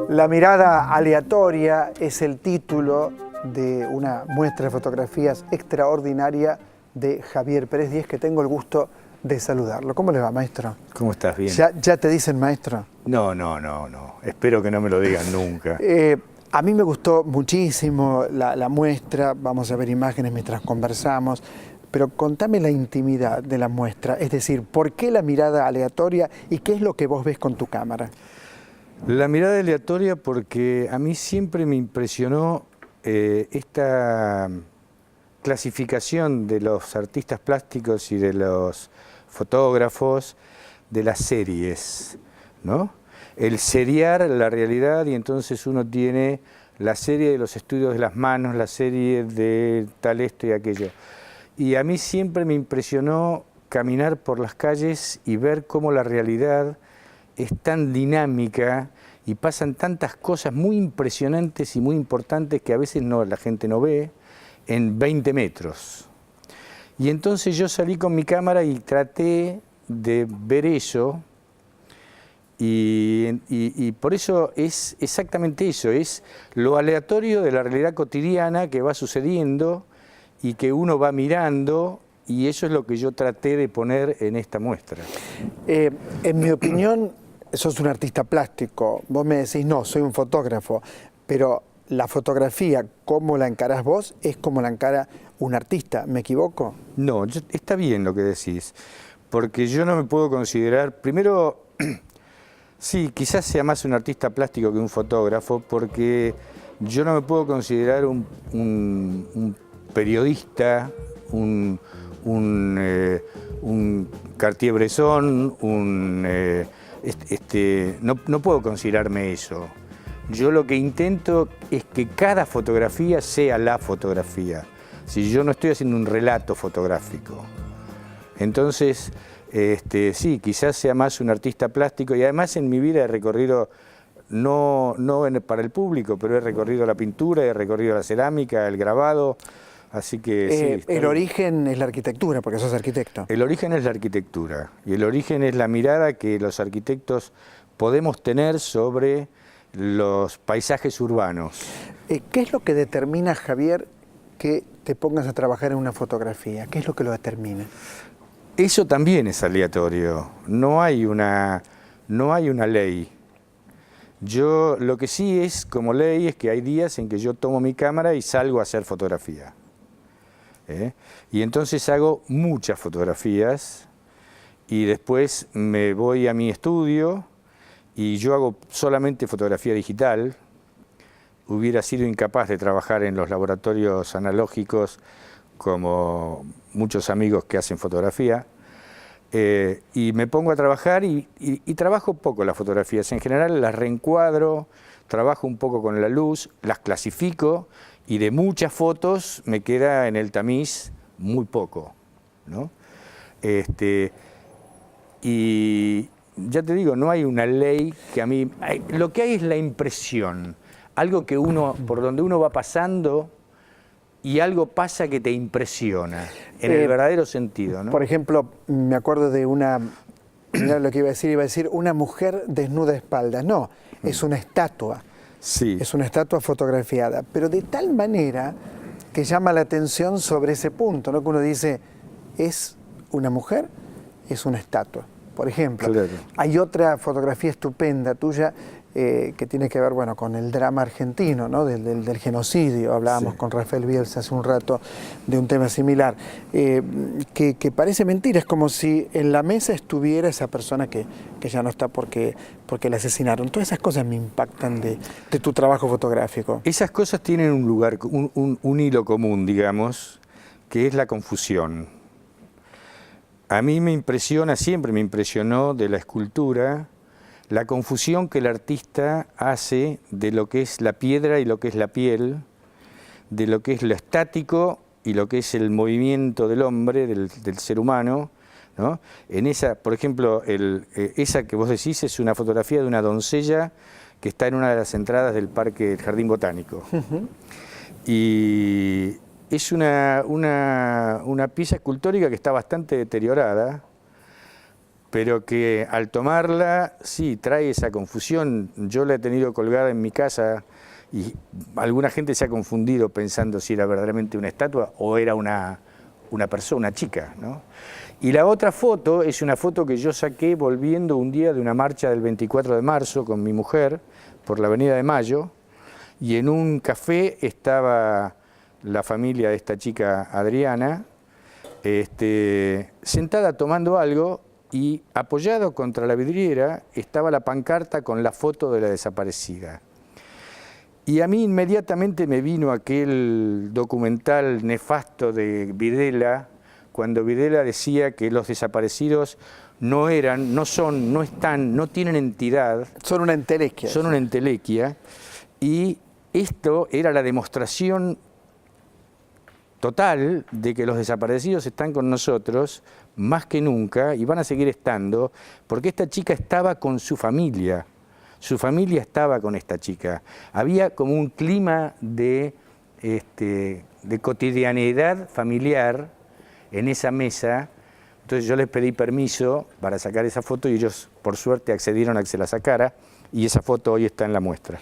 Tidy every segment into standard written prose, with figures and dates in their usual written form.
La mirada aleatoria es el título de una muestra de fotografías extraordinaria de Javier Pérez Díez, que tengo el gusto de saludarlo. ¿Cómo le va, maestro? ¿Cómo estás? Bien. ¿Ya te dicen maestro? No. Espero que no me lo digan nunca. A mí me gustó muchísimo la muestra. Vamos a ver imágenes mientras conversamos. Pero contame la intimidad de la muestra. Es decir, ¿por qué la mirada aleatoria y qué es lo que vos ves con tu cámara? La mirada aleatoria porque a mí siempre me impresionó esta clasificación de los artistas plásticos y de los fotógrafos de las series, ¿no? El seriar la realidad, y entonces uno tiene la serie de los estudios de las manos, la serie de tal esto y aquello. Y a mí siempre me impresionó caminar por las calles y ver cómo la realidad es tan dinámica y pasan tantas cosas muy impresionantes y muy importantes que a veces la gente no ve en 20 metros. Y entonces yo salí con mi cámara y traté de ver eso, y por eso es exactamente eso, es lo aleatorio de la realidad cotidiana que va sucediendo y que uno va mirando, y eso es lo que yo traté de poner en esta muestra. En mi opinión, sos un artista plástico. Vos me decís, no, soy un fotógrafo, pero la fotografía, ¿cómo la encarás vos? Es como la encara un artista, ¿me equivoco? No, está bien lo que decís, porque yo no me puedo considerar, primero, sí, quizás sea más un artista plástico que un fotógrafo, porque yo no me puedo considerar un periodista, un Cartier-Bresson, no puedo considerarme eso. Yo lo que intento es que cada fotografía sea la fotografía. Si yo no estoy haciendo un relato fotográfico. Entonces, sí, quizás sea más un artista plástico, y además en mi vida he recorrido, no para el público, pero he recorrido la pintura, he recorrido la cerámica, el grabado. Así que sí, el origen es la arquitectura, porque sos arquitecto. El origen es la arquitectura, y el origen es la mirada que los arquitectos podemos tener sobre los paisajes urbanos. ¿Qué es lo que determina, Javier, que te pongas a trabajar en una fotografía? ¿Qué es lo que lo determina? Eso también es aleatorio, no hay una ley. Yo lo que sí es como ley es que hay días en que yo tomo mi cámara y salgo a hacer fotografía. Y entonces hago muchas fotografías y después me voy a mi estudio y yo hago solamente fotografía digital. Hubiera sido incapaz de trabajar en los laboratorios analógicos como muchos amigos que hacen fotografía, y me pongo a trabajar y trabajo poco las fotografías. En general las reencuadro, trabajo un poco con la luz, las clasifico, y de muchas fotos me queda en el tamiz muy poco, ¿no? Y ya te digo, no hay una ley que a mí... Lo que hay es la impresión, algo que por donde uno va pasando y algo pasa que te impresiona, en el verdadero sentido, ¿no? Por ejemplo, me acuerdo de mirá lo que iba a decir una mujer desnuda de espaldas. No, es una estatua. Sí. Es una estatua fotografiada, pero de tal manera que llama la atención sobre ese punto, ¿no? Que uno dice, ¿es una mujer? Es una estatua. Por ejemplo, claro. Hay otra fotografía estupenda tuya que tiene que ver, bueno, con el drama argentino, ¿no? del genocidio. Hablábamos con Rafael Bielsa hace un rato de un tema similar, que parece mentira. Es como si en la mesa estuviera esa persona que ya no está porque la asesinaron. Todas esas cosas me impactan de tu trabajo fotográfico. Esas cosas tienen un lugar, un hilo común, digamos, que es la confusión. A mí siempre me impresionó de la escultura la confusión que el artista hace de lo que es la piedra y lo que es la piel, de lo que es lo estático y lo que es el movimiento del hombre, del ser humano, ¿no? En esa, por ejemplo, esa que vos decís es una fotografía de una doncella que está en una de las entradas del parque del Jardín Botánico. Y es una pieza escultórica que está bastante deteriorada, pero que al tomarla, sí, trae esa confusión. Yo la he tenido colgada en mi casa y alguna gente se ha confundido pensando si era verdaderamente una estatua o era una persona, una chica, ¿no? Y la otra foto es una foto que yo saqué volviendo un día de una marcha del 24 de marzo con mi mujer por la Avenida de Mayo, y en un café estaba la familia de esta chica Adriana, sentada tomando algo, y apoyado contra la vidriera estaba la pancarta con la foto de la desaparecida. Y a mí inmediatamente me vino aquel documental nefasto de Videla, cuando Videla decía que los desaparecidos no eran, no son, no están, no tienen entidad. Son una entelequia. Son una entelequia. Y esto era la demostración total de que los desaparecidos están con nosotros más que nunca y van a seguir estando, porque esta chica estaba con su familia estaba con esta chica. Había como un clima de cotidianeidad familiar en esa mesa. Entonces yo les pedí permiso para sacar esa foto y ellos por suerte accedieron a que se la sacara, y esa foto hoy está en la muestra.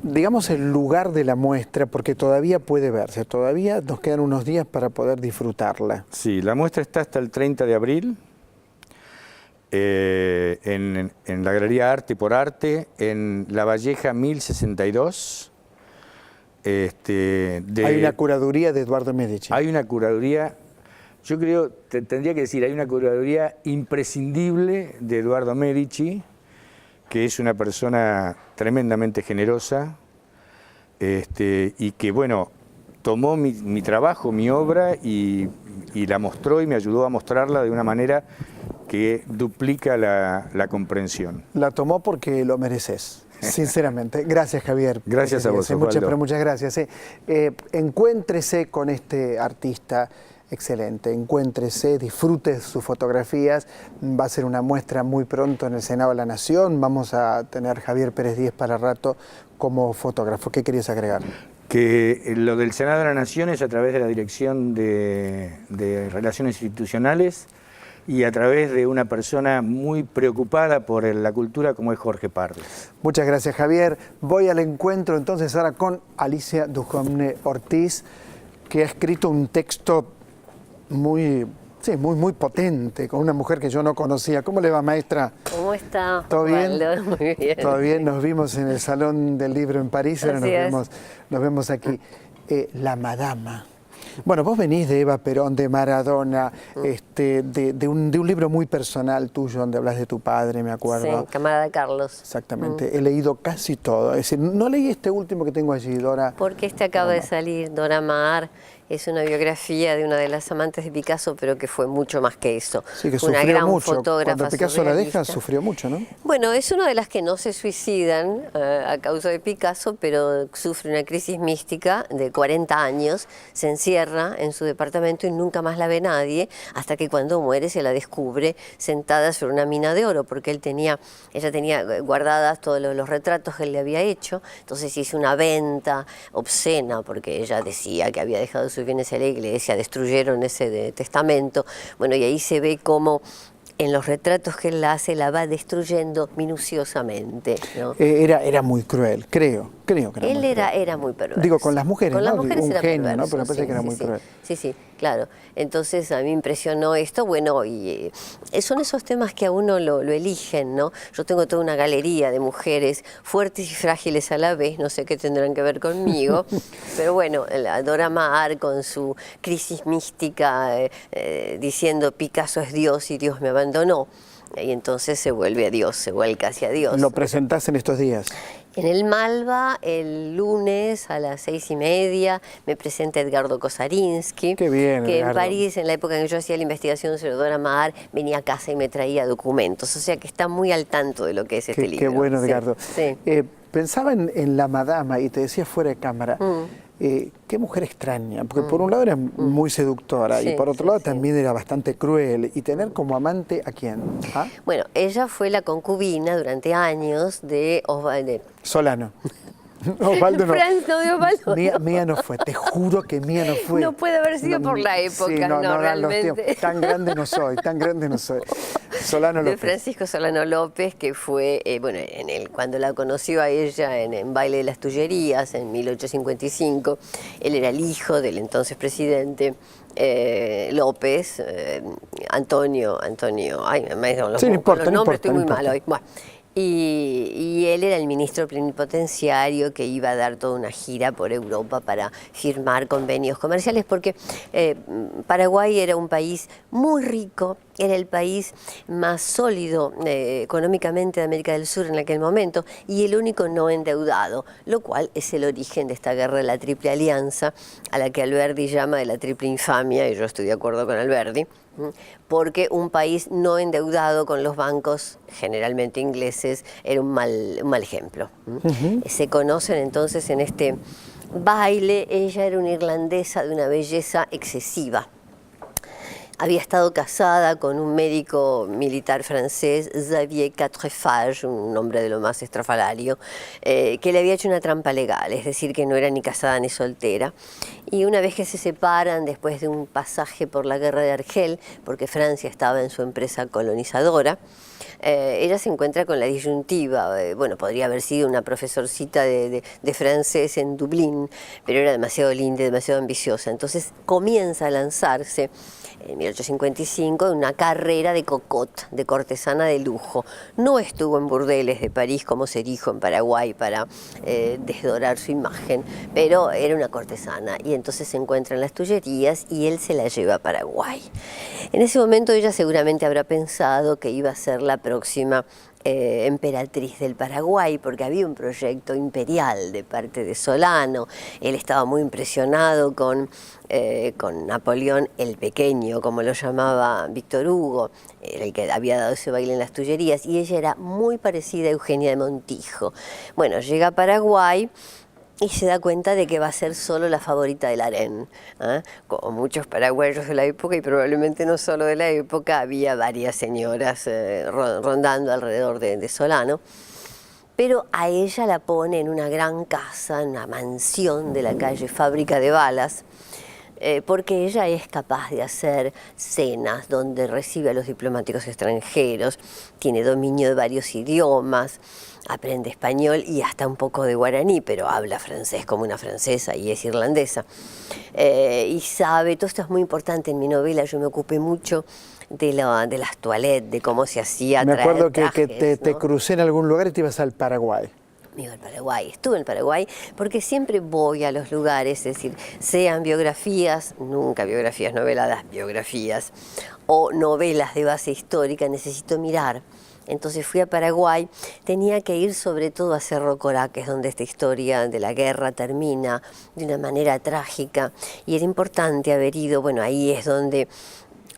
Digamos el lugar de la muestra, porque todavía puede verse, todavía nos quedan unos días para poder disfrutarla. Sí, la muestra está hasta el 30 de abril en la Galería Arte por Arte, en La Valleja 1062. Hay una curaduría de Eduardo Medici. Hay una curaduría, yo creo, tendría que decir, hay una curaduría imprescindible de Eduardo Medici, que es una persona tremendamente generosa, y que, bueno, tomó mi trabajo, mi obra, y la mostró y me ayudó a mostrarla de una manera que duplica la comprensión. La tomó porque lo mereces, sinceramente. Gracias, Javier. Gracias a vos, Osvaldo. Muchas gracias. Encuéntrese con este artista excelente, encuéntrese, disfrute sus fotografías. Va a ser una muestra muy pronto en el Senado de la Nación. Vamos a tener Javier Pérez Díez para rato como fotógrafo. ¿Qué querías agregar? Que lo del Senado de la Nación es a través de la Dirección de Relaciones Institucionales y a través de una persona muy preocupada por la cultura como es Jorge Pardes. Muchas gracias, Javier. Voy al encuentro entonces ahora con Alicia Dujovne Ortiz, que ha escrito un texto muy potente, con una mujer que yo no conocía. ¿Cómo le va, maestra? ¿Cómo está? ¿Todo bien? Muy bien. Todo bien, nos vimos en el Salón del Libro en París, ahora nos vemos aquí. La Madama. Bueno, vos venís de Eva Perón, de Maradona, de un libro muy personal tuyo, donde hablas de tu padre, me acuerdo. Sí, Camarada Carlos. Exactamente, he leído casi todo. Es decir, no leí este último que tengo allí, Dora. Porque acaba de salir, Dora Maar. Es una biografía de una de las amantes de Picasso, pero que fue mucho más que eso. Sí, que una sufrió gran mucho. fotógrafa. Cuando Picasso la deja, sufrió mucho, ¿no? Bueno, es una de las que no se suicidan a causa de Picasso, pero sufre una crisis mística de 40 años, se encierra en su departamento y nunca más la ve nadie, hasta que cuando muere se la descubre sentada sobre una mina de oro, porque ella tenía guardadas todos los retratos que él le había hecho. Entonces hizo una venta obscena, porque ella decía que había dejado sus bienes a la iglesia, destruyeron ese testamento. Bueno, y ahí se ve cómo en los retratos que él la hace la va destruyendo minuciosamente, ¿no? Era muy cruel, creo que era él muy cruel. era muy perverso. Digo, con las mujeres, con ¿no? Las mujeres un era genio, perverso, ¿no? Pero me parece sí, que era sí, muy cruel. Sí, claro. Entonces a mí me impresionó esto, bueno, y son esos temas que a uno lo eligen, ¿no? Yo tengo toda una galería de mujeres fuertes y frágiles a la vez, no sé qué tendrán que ver conmigo, pero bueno, la Dora Maar con su crisis mística, diciendo Picasso es Dios y Dios me abandonó. Y entonces se vuelve a Dios, se vuelca hacia Dios. ¿Lo presentás en estos días? En el Malva, el lunes a las 6:30, me presenta Edgardo Kosarinsky. Qué bien, que Edgardo. En París, en la época en que yo hacía la investigación sobre Dora Maar, venía a casa y me traía documentos. O sea que está muy al tanto de lo que es este libro. Qué bueno, Edgardo. Sí. Pensaba en la Madama y te decía fuera de cámara, qué mujer extraña, porque por un lado era muy seductora y por otro lado también era bastante cruel. ¿Y tener como amante a quién? ¿Ah? Bueno, ella fue la concubina durante años de Solano. Osvaldo no. Franz, no, de Osvaldo. Mía no fue, te juro que Mía no fue. No puede haber sido por la época, sí, no, realmente. Tan grande no soy, tan grande no soy. Solano López. De Francisco Solano López, que fue, bueno, cuando la conoció a ella en Baile de las Tullerías, en 1855, él era el hijo del entonces presidente López, Antonio, ay, me los, sí, no importa, los nombres, no importa, estoy no muy importa. mal hoy. Bueno, y él era el ministro plenipotenciario que iba a dar toda una gira por Europa para firmar convenios comerciales, porque Paraguay era un país muy rico, era el país más sólido económicamente de América del Sur en aquel momento y el único no endeudado, lo cual es el origen de esta guerra de la Triple Alianza, a la que Alberdi llama de la triple infamia, y yo estoy de acuerdo con Alberdi, porque un país no endeudado con los bancos, generalmente ingleses, era un mal ejemplo. Se conocen entonces en este baile. Ella era una irlandesa de una belleza excesiva. Había estado casada con un médico militar francés, Xavier Quatrefages, un hombre de lo más estrafalario, que le había hecho una trampa legal, es decir, que no era ni casada ni soltera. Y una vez que se separan, después de un pasaje por la guerra de Argel, porque Francia estaba en su empresa colonizadora, ella se encuentra con la disyuntiva. Bueno, podría haber sido una profesorcita de francés en Dublín, pero era demasiado linda, demasiado ambiciosa. Entonces comienza a lanzarse en 1855 en una carrera de cocotte, de cortesana de lujo. No estuvo en burdeles de París, como se dijo en Paraguay, para desdorar su imagen, pero era una cortesana. Y entonces se encuentra en las Tullerías y él se la lleva a Paraguay. En ese momento ella seguramente habrá pensado que iba a ser la próxima emperatriz del Paraguay, porque había un proyecto imperial de parte de Solano. Él estaba muy impresionado con Napoleón el Pequeño, como lo llamaba Víctor Hugo, era el que había dado ese baile en las Tullerías, y ella era muy parecida a Eugenia de Montijo. Bueno, llega a Paraguay y se da cuenta de que va a ser solo la favorita del harén. Como muchos paraguayos de la época, y probablemente no solo de la época, había varias señoras rondando alrededor de Solano. Pero a ella la pone en una gran casa, en una mansión de la calle Fábrica de Balas, porque ella es capaz de hacer cenas donde recibe a los diplomáticos extranjeros, tiene dominio de varios idiomas, aprende español y hasta un poco de guaraní, pero habla francés como una francesa y es irlandesa. Y sabe, todo esto es muy importante en mi novela, yo me ocupé mucho de las toilettes, de cómo se hacía. Me acuerdo trajes, que te crucé en algún lugar y te ibas al Paraguay. Me iba al Paraguay, estuve en el Paraguay porque siempre voy a los lugares, es decir, sean biografías, nunca biografías noveladas, biografías, o novelas de base histórica, necesito mirar. Entonces fui a Paraguay, tenía que ir sobre todo a Cerro Corá, que es donde esta historia de la guerra termina de una manera trágica, y era importante haber ido. Bueno, ahí es donde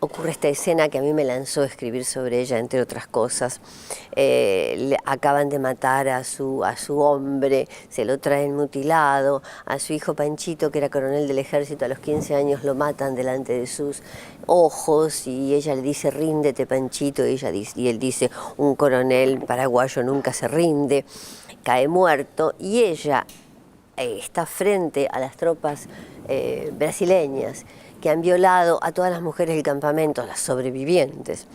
ocurre esta escena que a mí me lanzó a escribir sobre ella, entre otras cosas. Le acaban de matar a su hombre, se lo traen mutilado, a su hijo Panchito, que era coronel del ejército, a los 15 años lo matan delante de sus ojos, y ella le dice, ríndete Panchito, y él dice, un coronel paraguayo nunca se rinde, cae muerto, y ella está frente a las tropas brasileñas, que han violado a todas las mujeres del campamento, las sobrevivientes,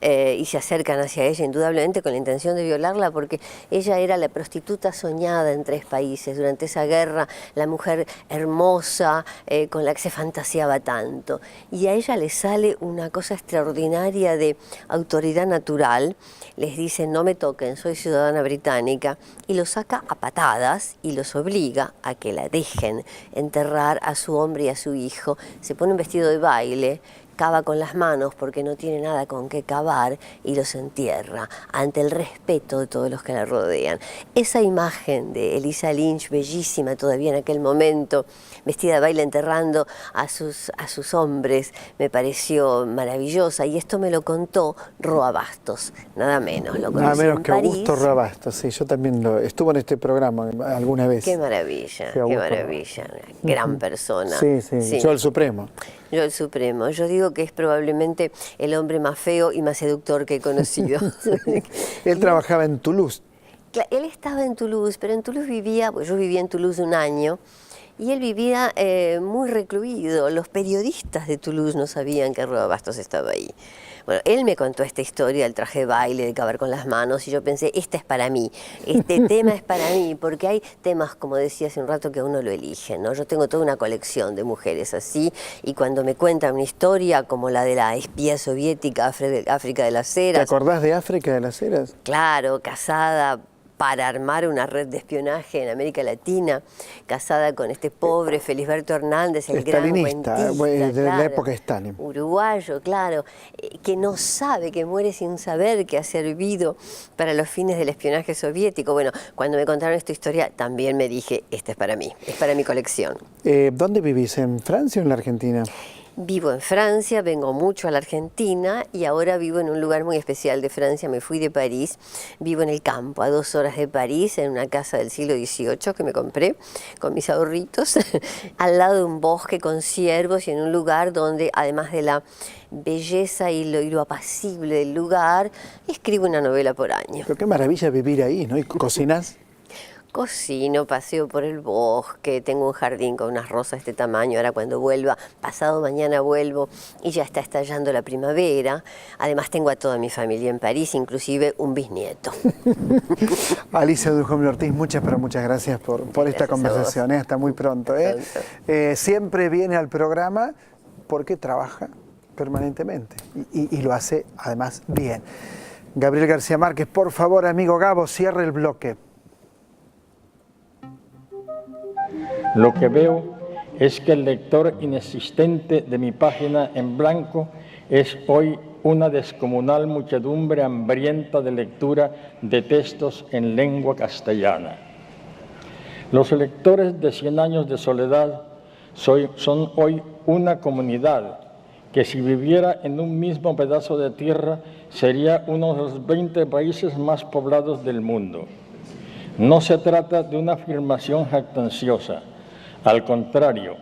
y se acercan hacia ella indudablemente con la intención de violarla, porque ella era la prostituta soñada en 3 países. Durante esa guerra, la mujer hermosa con la que se fantaseaba tanto. Y a ella le sale una cosa extraordinaria de autoridad natural. Les dice, no me toquen, soy ciudadana británica, y los saca a patadas y los obliga a que la dejen enterrar a su hombre y a su hijo. Se pone un vestido de baile, cava con las manos porque no tiene nada con qué cavar y los entierra ante el respeto de todos los que la rodean. Esa imagen de Elisa Lynch, bellísima todavía en aquel momento, vestida de baile enterrando a sus hombres, me pareció maravillosa, y esto me lo contó Roa Bastos, nada menos. Lo Nada menos en que París. Augusto Roa Bastos, sí, yo también estuvo en este programa alguna vez. Qué maravilla, Sí, qué maravilla, una gran persona. Sí, sí, sí, yo el Supremo. Yo el Supremo. Yo digo que es probablemente el hombre más feo y más seductor que he conocido. Él trabajaba en Toulouse. Él estaba en Toulouse, pero en Toulouse vivía, pues yo vivía en Toulouse un año, y él vivía muy recluido. Los periodistas de Toulouse no sabían que Rueda Bastos estaba ahí. Bueno, él me contó esta historia del traje de baile, de cavar con las manos, y yo pensé, esta es para mí, este tema es para mí, porque hay temas, como decía hace un rato, que uno lo elige, ¿no? Yo tengo toda una colección de mujeres así, y cuando me cuentan una historia como la de la espía soviética África de las Heras. ¿Te acordás de África de las Heras? Claro, casada para armar una red de espionaje en América Latina, casada con este pobre Felisberto Hernández, el gran cuentista, de la época de Stalin. Uruguayo, claro, que no sabe, que muere sin saber que ha servido para los fines del espionaje soviético. Bueno, cuando me contaron esta historia, también me dije, esta es para mí, es para mi colección. ¿Dónde vivís? ¿En Francia o en la Argentina? Vivo en Francia, vengo mucho a la Argentina y ahora vivo en un lugar muy especial de Francia. Me fui de París, vivo en el campo, a 2 horas de París, en una casa del siglo XVIII que me compré con mis ahorritos, al lado de un bosque con ciervos y en un lugar donde, además de la belleza y lo apacible del lugar, escribo una novela por año. Pero qué maravilla vivir ahí, ¿no? ¿Y cocinas? Cocino, paseo por el bosque, tengo un jardín con unas rosas de este tamaño, ahora cuando vuelva, pasado mañana vuelvo y ya está estallando la primavera. Además tengo a toda mi familia en París, inclusive un bisnieto. Alicia Dujovne Ortiz, muchas gracias por esta conversación. Hasta muy pronto. Siempre viene al programa porque trabaja permanentemente y lo hace además bien. Gabriel García Márquez, por favor, amigo Gabo, cierre el bloque. Lo que veo es que el lector inexistente de mi página en blanco es hoy una descomunal muchedumbre hambrienta de lectura de textos en lengua castellana. Los lectores de 100 años de soledad son hoy una comunidad que si viviera en un mismo pedazo de tierra sería uno de los 20 países más poblados del mundo. No se trata de una afirmación jactanciosa. Al contrario,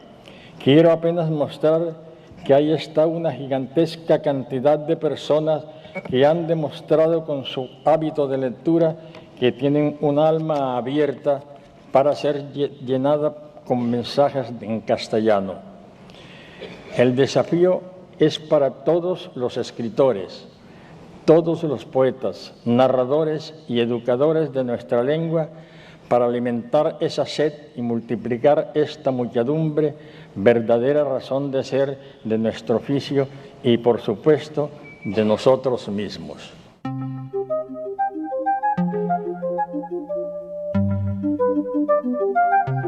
quiero apenas mostrar que ahí está una gigantesca cantidad de personas que han demostrado con su hábito de lectura que tienen un alma abierta para ser llenada con mensajes en castellano. El desafío es para todos los escritores, todos los poetas, narradores y educadores de nuestra lengua, para alimentar esa sed y multiplicar esta muchedumbre, verdadera razón de ser de nuestro oficio y, por supuesto, de nosotros mismos.